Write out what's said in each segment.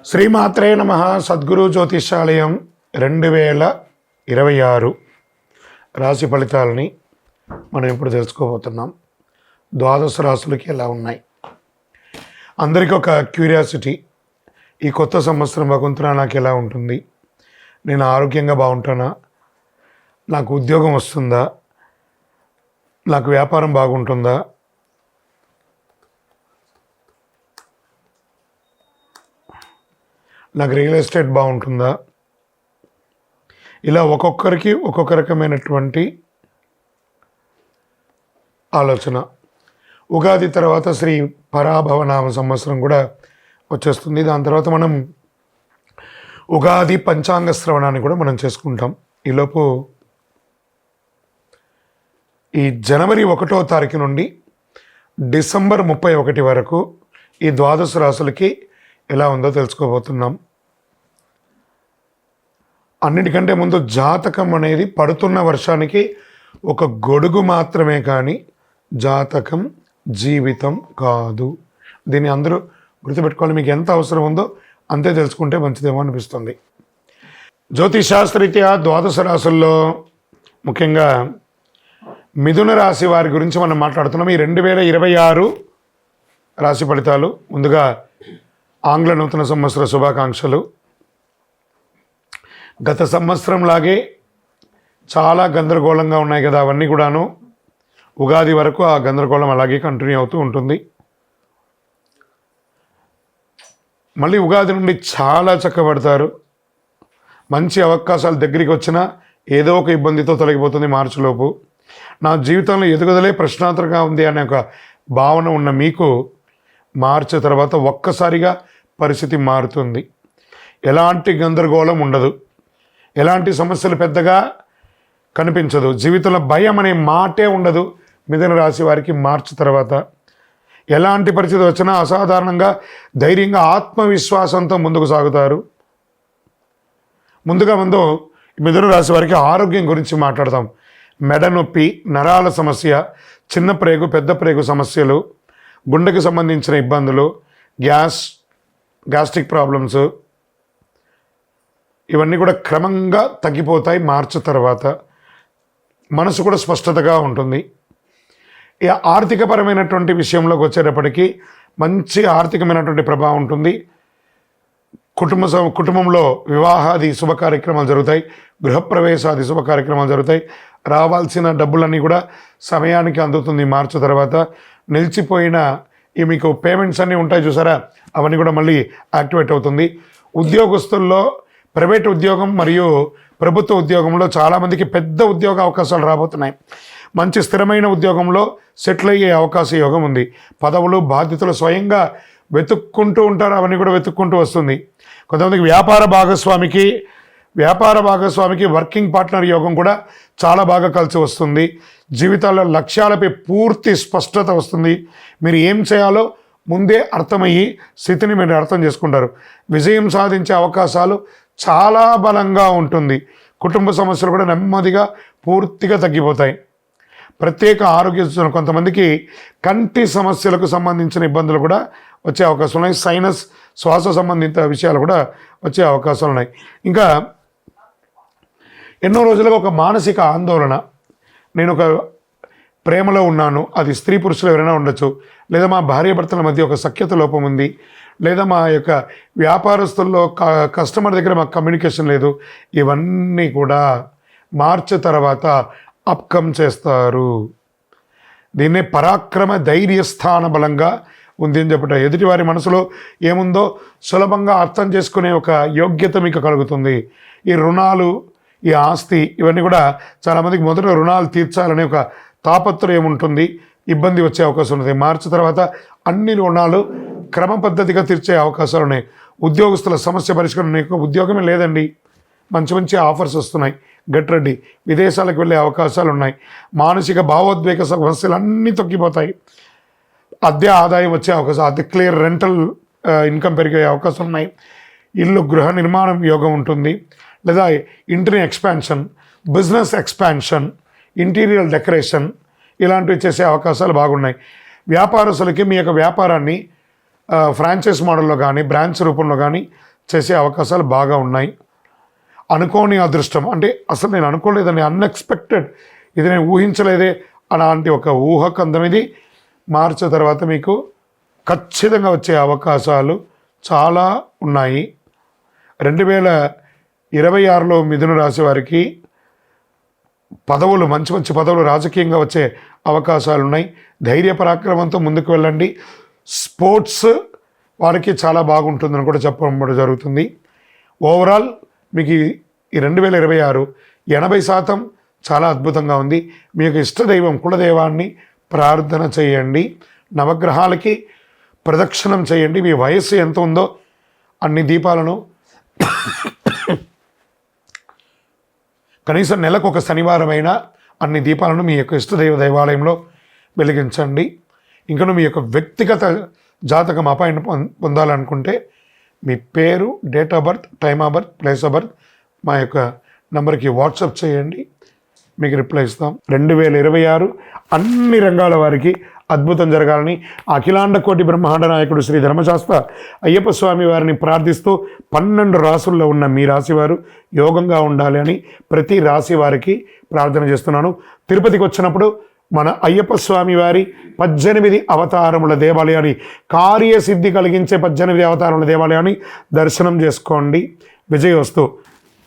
శ్రీమాత్రే నమ. సద్గురు జ్యోతిషాలయం 2026 రాశి ఫలితాలని మనం ఇప్పుడు తెలుసుకోబోతున్నాం. ద్వాదశ రాశులకి ఎలా ఉన్నాయి? అందరికీ ఒక క్యూరియాసిటీ, ఈ కొత్త సంవత్సరం భగవంతునా నాకు ఎలా ఉంటుంది? నేను ఆరోగ్యంగా బాగుంటానా? నాకు ఉద్యోగం వస్తుందా? నాకు వ్యాపారం బాగుంటుందా? నాకు రియల్ ఎస్టేట్ బాగుంటుందా? ఇలా ఒక్కొక్కరికి ఒక్కొక్క రకమైనటువంటి ఆలోచన. ఉగాది తర్వాత శ్రీ పరాభవనామ సంవత్సరం కూడా వచ్చేస్తుంది. దాని తర్వాత మనం ఉగాది పంచాంగ శ్రవణాన్ని కూడా మనం చేసుకుంటాం. ఈలోపు ఈ జనవరి 1వ తారీఖు నుండి డిసెంబర్ 31 వరకు ఈ ద్వాదశ రాశులకి ఎలా ఉందో తెలుసుకోబోతున్నాం. అన్నిటికంటే ముందు జాతకం అనేది పడుతున్న వర్షానికి ఒక గొడుగు మాత్రమే, కానీ జాతకం జీవితం కాదు. దీన్ని అందరూ గుర్తుపెట్టుకోవాలి. మీకు ఎంత అవసరం ఉందో అంతే తెలుసుకుంటే మంచిదేమో అనిపిస్తుంది. జ్యోతిషాస్త్రరీత్యా ద్వాదశ రాశుల్లో ముఖ్యంగా మిథున రాశి వారి గురించి మనం మాట్లాడుతున్నాం. ఈ 2026 రాశి ఫలితాలు. ముందుగా ఆంగ్ల నూతన సంవత్సర శుభాకాంక్షలు. గత సంవత్సరం లాగే చాలా గందరగోళంగా ఉన్నాయి కదా, అవన్నీ కూడాను ఉగాది వరకు ఆ గందరగోళం అలాగే కంటిన్యూ అవుతూ ఉంటుంది. మళ్ళీ ఉగాది నుండి చాలా చక్కబడతారు. మంచి అవకాశాలు దగ్గరికి వచ్చినా ఏదో ఒక ఇబ్బందితో తొలగిపోతుంది మార్చిలోపు. నా జీవితంలో ఎదుగుదలే ప్రశ్నార్థకంగా ఉంది అనే ఒక భావన ఉన్న మీకు మార్చి తర్వాత ఒక్కసారిగా పరిస్థితి మారుతుంది. ఎలాంటి గందరగోళం ఉండదు, ఎలాంటి సమస్యలు పెద్దగా కనిపించదు, జీవితంలో భయం అనే మాటే ఉండదు. మిథున రాశి వారికి మార్చి తర్వాత ఎలాంటి పరిస్థితి వచ్చినా అసాధారణంగా ధైర్యంగా ఆత్మవిశ్వాసంతో ముందుకు సాగుతారు. ముందు మిథున రాశి వారికి ఆరోగ్యం గురించి మాట్లాడతాం. మెడ నొప్పి, నరాల సమస్య, చిన్న ప్రేగు పెద్ద ప్రేగు సమస్యలు, గుండెకి సంబంధించిన ఇబ్బందులు, గ్యాస్ట్రిక్ ప్రాబ్లమ్స్, ఇవన్నీ కూడా క్రమంగా తగ్గిపోతాయి మార్చి తర్వాత. మనసు కూడా స్పష్టతగా ఉంటుంది. ఈ ఆర్థికపరమైనటువంటి విషయంలోకి వచ్చేటప్పటికీ మంచి ఆర్థికమైనటువంటి ప్రభావం ఉంటుంది. కుటుంబంలో వివాహాది శుభ కార్యక్రమాలు జరుగుతాయి, గృహప్రవేశాది శుభ కార్యక్రమాలు జరుగుతాయి. రావాల్సిన డబ్బులన్నీ కూడా సమయానికి అందుతుంది మార్చి తర్వాత. నిలిచిపోయిన ఈ మీకు పేమెంట్స్ అన్నీ ఉంటాయి చూసారా, అవన్నీ కూడా మళ్ళీ యాక్టివేట్ అవుతుంది. ఉద్యోగస్తుల్లో ప్రైవేట్ ఉద్యోగం మరియు ప్రభుత్వ ఉద్యోగంలో చాలామందికి పెద్ద ఉద్యోగ అవకాశాలు రాబోతున్నాయి. మంచి స్థిరమైన ఉద్యోగంలో సెటిల్ అయ్యే అవకాశ యోగం ఉంది. పదవులు బాధ్యతలు స్వయంగా వెతుక్కుంటూ ఉంటారు, అవన్నీ కూడా వెతుక్కుంటూ వస్తుంది. కొంతమందికి వ్యాపార భాగస్వామికి వర్కింగ్ పార్ట్నర్ యోగం కూడా చాలా బాగా కలిసి వస్తుంది. జీవితాల్లో లక్ష్యాలపై పూర్తి స్పష్టత వస్తుంది. మీరు ఏం చేయాలో ముందే అర్థమయ్యి స్థితిని మీరు అర్థం చేసుకుంటారు. విజయం సాధించే అవకాశాలు చాలా బలంగా ఉంటుంది. కుటుంబ సమస్యలు కూడా నెమ్మదిగా పూర్తిగా తగ్గిపోతాయి. ప్రత్యేక ఆరోగ్య సూచన, కొంతమందికి కంటి సమస్యలకు సంబంధించిన ఇబ్బందులు కూడా వచ్చే అవకాశాలు ఉన్నాయి. సైనస్, శ్వాస సంబంధిత విషయాలు కూడా వచ్చే అవకాశాలు ఉన్నాయి. ఇంకా ఎన్నో రోజులుగా ఒక మానసిక ఆందోళన, నేను ఒక ప్రేమలో ఉన్నాను, అది స్త్రీ పురుషులు ఎవరైనా ఉండొచ్చు, లేదా మా భార్యాభర్తల మధ్య ఒక సఖ్యత లోపం ఉంది, లేదా మా యొక్క వ్యాపారస్తుల్లో కస్టమర్ దగ్గర మాకు కమ్యూనికేషన్ లేదు, ఇవన్నీ కూడా మార్చి తర్వాత అప్కమ్ చేస్తారు. దీన్నే పరాక్రమ ధైర్యస్థాన బలంగా ఉంది అని చెప్పట. ఎదుటివారి మనసులో ఏముందో సులభంగా అర్థం చేసుకునే ఒక యోగ్యత మీకు కలుగుతుంది. ఈ రుణాలు, ఈ ఆస్తి, ఇవన్నీ కూడా చాలామందికి మొదట రుణాలు తీర్చాలనే ఒక తాపత్రయం ఉంటుంది, ఇబ్బంది వచ్చే అవకాశం ఉంటుంది. మార్చి తర్వాత అన్ని రుణాలు క్రమ పద్ధతిగా తీర్చే అవకాశాలు ఉన్నాయి. ఉద్యోగస్తుల సమస్య పరిష్కారం, ఉద్యోగమే లేదండి, మంచి ఆఫర్స్ వస్తున్నాయి, గెట్ రెడీ. విదేశాలకు వెళ్ళే అవకాశాలు ఉన్నాయి. మానసిక భావోద్వేగ సమస్యలు అన్నీ తొక్కిపోతాయి. అద్దె ఆదాయం వచ్చే అవకాశం, అద్దె క్లియర్ రెంటల్ ఇన్కమ్ పెరిగే అవకాశం ఉన్నాయి. ఇల్లు గృహ నిర్మాణం యోగం ఉంటుంది, లేదా ఇంటిని expansion, business expansion, interior decoration, ఇలాంటివి చేసే అవకాశాలు బాగున్నాయి. వ్యాపారస్తులకి మీ యొక్క వ్యాపారాన్ని ఫ్రాంచైజ్ మోడల్లో కానీ బ్రాంచ్ రూపంలో కానీ చేసే అవకాశాలు బాగా ఉన్నాయి. అనుకోని అదృష్టం అంటే అసలు నేను అనుకోలేదని, అన్ఎక్స్పెక్టెడ్, ఇది నేను ఊహించలేదే అలాంటి ఒక ఊహకందం ఇది మార్చి తర్వాత మీకు ఖచ్చితంగా వచ్చే అవకాశాలు చాలా ఉన్నాయి. 2026లో మిథున రాశి వారికి పదవులు, మంచి మంచి పదవులు రాజకీయంగా వచ్చే అవకాశాలు ఉన్నాయి. ధైర్య పరాక్రమంతో ముందుకు వెళ్ళండి. స్పోర్ట్స్ వారికి చాలా బాగుంటుందని కూడా చెప్పడం జరుగుతుంది. ఓవరాల్ మీకు ఈ 2026 80% చాలా అద్భుతంగా ఉంది. మీ యొక్క ఇష్టదైవం కులదైవాన్ని ప్రార్థన చేయండి. నవగ్రహాలకి ప్రదక్షిణం చేయండి. మీ వయస్సు ఎంత ఉందో అన్ని దీపాలను కనీసం నెలకు ఒక శనివారమైనా అన్ని దీపాలను మీ యొక్క ఇష్టదైవ దేవాలయంలో వెలిగించండి. ఇంకను మీ యొక్క వ్యక్తిగత జాతకం అపాయింట్మెంట్ పొందాలనుకుంటే మీ పేరు, date of birth, time of birth, place of birth మా యొక్క నంబర్కి వాట్సాప్ చేయండి, మీకు రిప్లై ఇస్తాం. 2026 అన్ని రంగాల వారికి అద్భుతం జరగాలని అఖిలాండ కోటి బ్రహ్మాండ నాయకుడు శ్రీ ధర్మశాస్త్ర అయ్యప్ప స్వామి వారిని ప్రార్థిస్తూ 12 రాసుల్లో ఉన్న మీ రాశి వారు యోగంగా ఉండాలి అని ప్రతి రాశి వారికి ప్రార్థన చేస్తున్నాను. తిరుపతికి వచ్చినప్పుడు మన అయ్యప్ప స్వామి వారి 18 అవతారముల దేవాలయాన్ని, కార్యసిద్ధి కలిగించే 18 అవతారముల దేవాలయాన్ని దర్శనం చేసుకోండి. విజయోస్తు.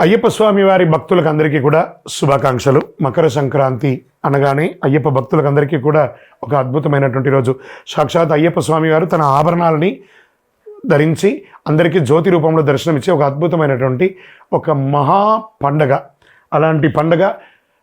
అయ్యప్ప స్వామి వారి భక్తులకు అందరికీ కూడా శుభాకాంక్షలు. మకర సంక్రాంతి అనగానే అయ్యప్ప భక్తులకు అందరికీ కూడా ఒక అద్భుతమైనటువంటి రోజు. సాక్షాత్ అయ్యప్ప స్వామి వారు తన ఆభరణాలని ధరించి అందరికీ జ్యోతి రూపంలో దర్శనమిచ్చే ఒక అద్భుతమైనటువంటి ఒక మహా పండగ. అలాంటి పండగ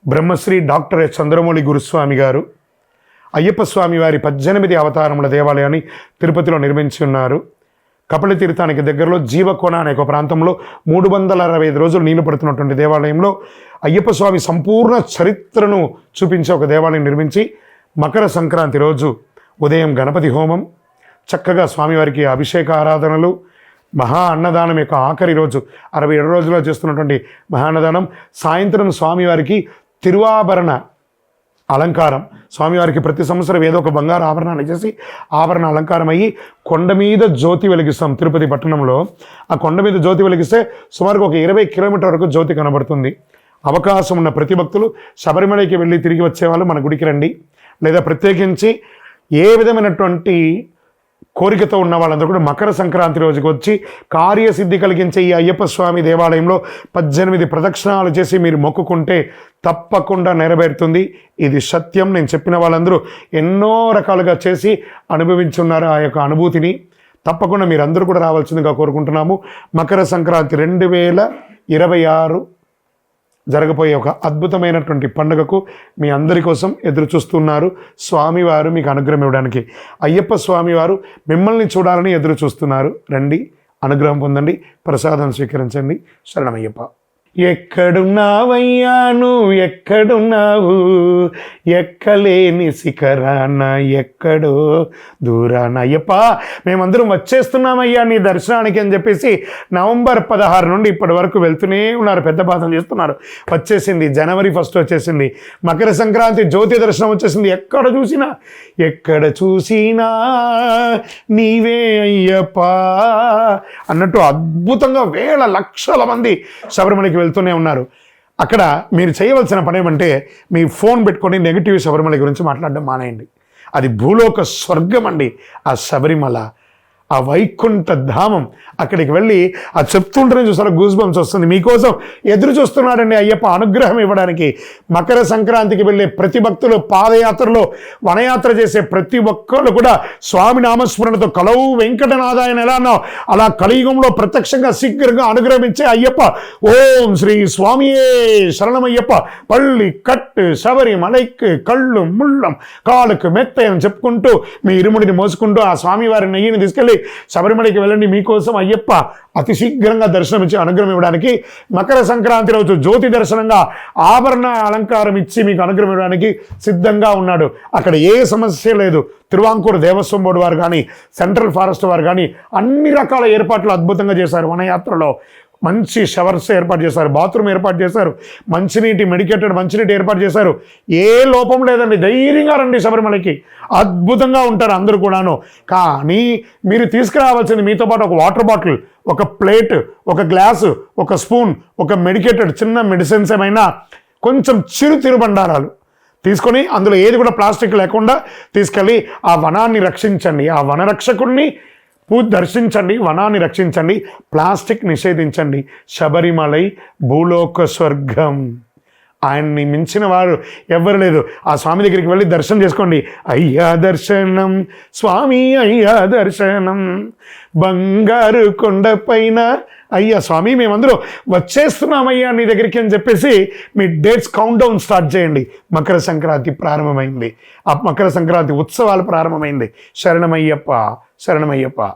బ్రహ్మశ్రీ డాక్టర్ ఎస్ చంద్రమౌళి గురుస్వామి గారు అయ్యప్ప స్వామి వారి 18 అవతారముల దేవాలయాన్ని తిరుపతిలో నిర్మించి ఉన్నారు. కపిల తీర్థానికి దగ్గరలో జీవకోన అనే ఒక ప్రాంతంలో 365 రోజులు నీళ్లు పడుతున్నటువంటి దేవాలయంలో అయ్యప్ప స్వామి సంపూర్ణ చరిత్రను చూపించే ఒక దేవాలయం నిర్మించి మకర సంక్రాంతి రోజు ఉదయం గణపతి హోమం, చక్కగా స్వామివారికి అభిషేక ఆరాధనలు, మహా అన్నదానం యొక్క ఆఖరి రోజు 67 రోజుల్లో చేస్తున్నటువంటి మహా అన్నదానం, సాయంత్రం స్వామివారికి తిరువాభరణ అలంకారం. స్వామివారికి ప్రతి సంవత్సరం ఏదో ఒక బంగారు ఆభరణాన్ని చేసి ఆభరణ అలంకారం అయ్యి కొండ మీద జ్యోతి వెలిగిస్తాం. తిరుపతి పట్టణంలో ఆ కొండ మీద జ్యోతి వెలిగిస్తే సుమారుగా ఒక 20 కిలోమీటర్ వరకు జ్యోతి కనబడుతుంది. అవకాశం ఉన్న ప్రతి భక్తులు శబరిమలకి వెళ్ళి తిరిగి వచ్చేవాళ్ళు మన గుడికి రండి. లేదా ప్రత్యేకించి ఏ విధమైనటువంటి కోరికతో ఉన్న వాళ్ళందరూ కూడా మకర సంక్రాంతి రోజుకి వచ్చి కార్యసిద్ధి కలిగించే ఈ అయ్యప్ప స్వామి దేవాలయంలో 18 ప్రదక్షిణాలు చేసి మీరు మొక్కుకుంటే తప్పకుండా నెరవేరుతుంది. ఇది సత్యం. నేను చెప్పిన వాళ్ళందరూ ఎన్నో రకాలుగా చేసి అనుభవించున్నారు ఆ యొక్క అనుభూతిని. తప్పకుండా మీరందరూ కూడా రావాల్సిందిగా కోరుకుంటున్నాము. మకర సంక్రాంతి 2026 జరగబోయే ఒక అద్భుతమైనటువంటి పండుగకు మీ అందరి కోసం ఎదురు చూస్తున్నారు. స్వామివారు మీకు అనుగ్రహం ఇవ్వడానికి, అయ్యప్ప స్వామివారు మిమ్మల్ని చూడాలని ఎదురు చూస్తున్నారు. రండి, అనుగ్రహం పొందండి, ప్రసాదం స్వీకరించండి. శరణమయ్యప్ప. ఎక్కడున్నావయ్యా నువ్వు ఎక్కడున్నావు, ఎక్కలేని శిఖరాన ఎక్కడో దూరాన. అయ్యప్ప మేమందరం వచ్చేస్తున్నామయ్యా నీ దర్శనానికి అని చెప్పేసి నవంబర్ 16 నుండి ఇప్పటి వరకు వెళ్తూనే ఉన్నారు. పెద్ద బాధం చేస్తున్నారు. వచ్చేసింది జనవరి 1 వచ్చేసింది. మకర సంక్రాంతి జ్యోతి దర్శనం వచ్చేసింది. ఎక్కడ చూసినా నీవే అయ్యప్ప అన్నట్టు అద్భుతంగా వేల లక్షల మంది శబరిమలకి వెళ్తూనే ఉన్నారు. అక్కడ మీరు చేయవలసిన పని ఏమంటే మీ ఫోన్ పెట్టుకొని నెగిటివ్ శబరిమల గురించి మాట్లాడడం మానేయండి. అది భూలోక స్వర్గం అండి ఆ శబరిమల, ఆ వైకుంఠ ధామం. అక్కడికి వెళ్ళి ఆ చెప్తుంటేనే చూసారా గూస్ బంప్స్ వస్తుంది. మీకోసం ఎదురు చూస్తున్నాడండి అయ్యప్ప అనుగ్రహం ఇవ్వడానికి. మకర సంక్రాంతికి వెళ్ళే ప్రతి భక్తులు, పాదయాత్రలో వనయాత్ర చేసే ప్రతి ఒక్కళ్ళు కూడా స్వామి నామస్మరణతో కలవు వెంకటనాథాయన ఎలా అన్నావు అలా కలియుగంలో ప్రత్యక్షంగా శీఘ్రంగా అనుగ్రహించే అయ్యప్ప. ఓం శ్రీ స్వామియే శరణమయ్యప్ప. పళ్ళి కట్టు శబరిమలైకి కళ్ళు ముళ్ళం కాళ్ళకు మెత్త అని చెప్పుకుంటూ మీ ఇరుముడిని మోసుకుంటూ ఆ స్వామివారి నెయ్యిని తీసుకెళ్ళి శబరిమలకి వెళ్ళండి. మీకోసం అయ్యప్ప అతి శీఘ్రంగా దర్శనం ఇచ్చి అనుగ్రహం ఇవ్వడానికి మకర సంక్రాంతి రోజు జ్యోతి దర్శనంగా ఆభరణ అలంకారం ఇచ్చి మీకు అనుగ్రహం ఇవ్వడానికి సిద్ధంగా ఉన్నాడు. అక్కడ ఏ సమస్య లేదు. తిరువాంకూరు దేవస్వం బోర్డు వారు కానీ, సెంట్రల్ ఫారెస్ట్ వారు కానీ అన్ని రకాల ఏర్పాట్లు అద్భుతంగా చేశారు. వనయాత్రలో మంచి షవర్స్ ఏర్పాటు చేశారు, బాత్రూమ్ ఏర్పాటు చేశారు, మంచినీటి మెడికేటెడ్ మంచినీటి ఏర్పాటు చేశారు. ఏ లోపం లేదండి. ధైర్యంగా రండి శబరిమలకి, అద్భుతంగా ఉంటారు అందరూ కూడాను. కానీ మీరు తీసుకురావాల్సింది మీతో పాటు ఒక వాటర్ బాటిల్, ఒక ప్లేట్, ఒక గ్లాసు, ఒక స్పూన్, ఒక మెడికేటెడ్ చిన్న మెడిసిన్స్ ఏమైనా, కొంచెం చిరు తిరుబండారాలు తీసుకొని అందులో ఏది కూడా ప్లాస్టిక్ లేకుండా తీసుకెళ్ళి ఆ వనాన్ని రక్షించండి, ఆ వనరక్షకుడిని దర్శించండి, వనాన్ని రక్షించండి, ప్లాస్టిక్ నిషేధించండి. శబరిమలై భూలోక స్వర్గం. ఆయన్ని మించిన వారు ఎవ్వరు లేదు. ఆ స్వామి దగ్గరికి వెళ్ళి దర్శనం చేసుకోండి. అయ్యా దర్శనం స్వామి, అయ్యా దర్శనం బంగారు కొండపైన. అయ్యా స్వామి, మేమందరూ వచ్చేస్తున్నామయ్యా నీ దగ్గరికి అని చెప్పేసి మీ డేట్స్ కౌంట్ డౌన్ స్టార్ట్ చేయండి. మకర సంక్రాంతి ప్రారంభమైంది. ఆ మకర సంక్రాంతి ఉత్సవాలు ప్రారంభమైంది. శరణమయ్యప్ప, శరణమయ్యప్ప.